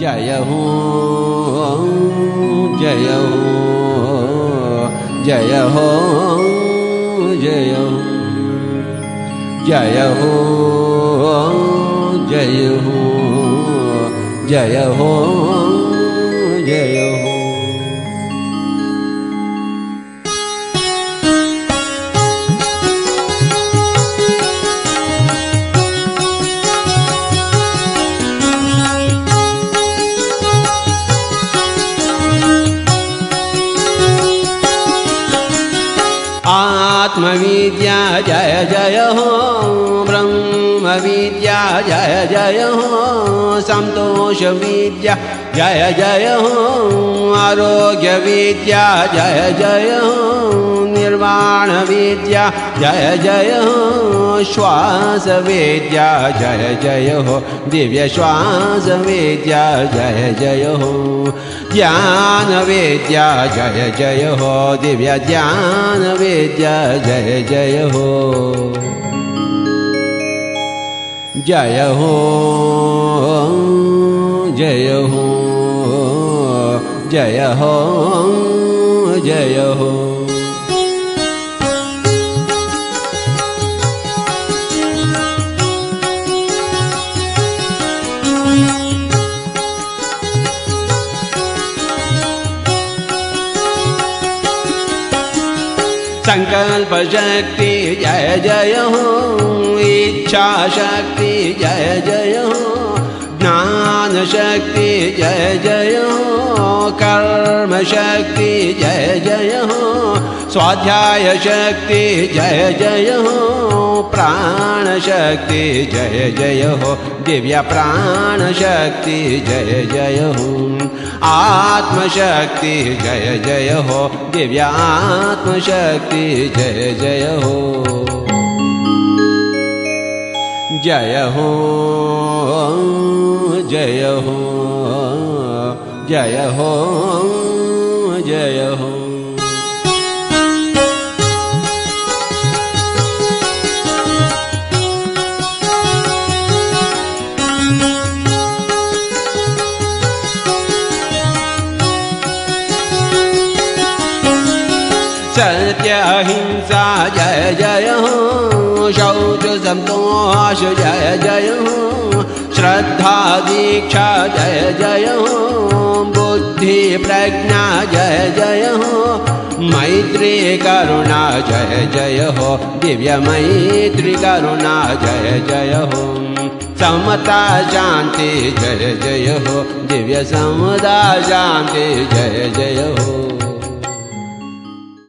जय हो जय हो जय हो जय हो जय हो जय हो जय हो जय हो। आत्मविद्या जय जय हो ब्रह्म विद्या जय जय हो संतोष विद्या जय जय हो आरोग्य विद्या जय जय हो निर्वाण विद्या जय जय हो श्वास विद्या जय जय हो दिव्य श्वास विद्या जय जय हो ज्ञान विद्या जय जय हो दिव्य ज्ञान विद्या जय जय हो जय हो जय हो जय हो जय हो। संकल्प शक्ति जय जय हो इच्छा शक्ति जय जय हो ज्ञान शक्ति जय जय हो कर्म शक्ति जय जय हो स्वाध्याय शक्ति जय जय हो प्राण शक्ति जय जय हो दिव्य प्राण शक्ति जय जय हो आत्म शक्ति जय जय हो दिव्य आत्म शक्ति जय जय हो जय हो जय हो जय हो जय हो। सत्य अहिंसा जय जय हो शौच संतोष जय जय हो श्रद्धा दीक्षा जय जय हो बुद्धि प्रज्ञा जय जय हो मैत्री करुणा जय जय हो दिव्य मैत्री करुणा जय जय हो समता शांति जय जय हो दिव्य समता शांति जय जय हो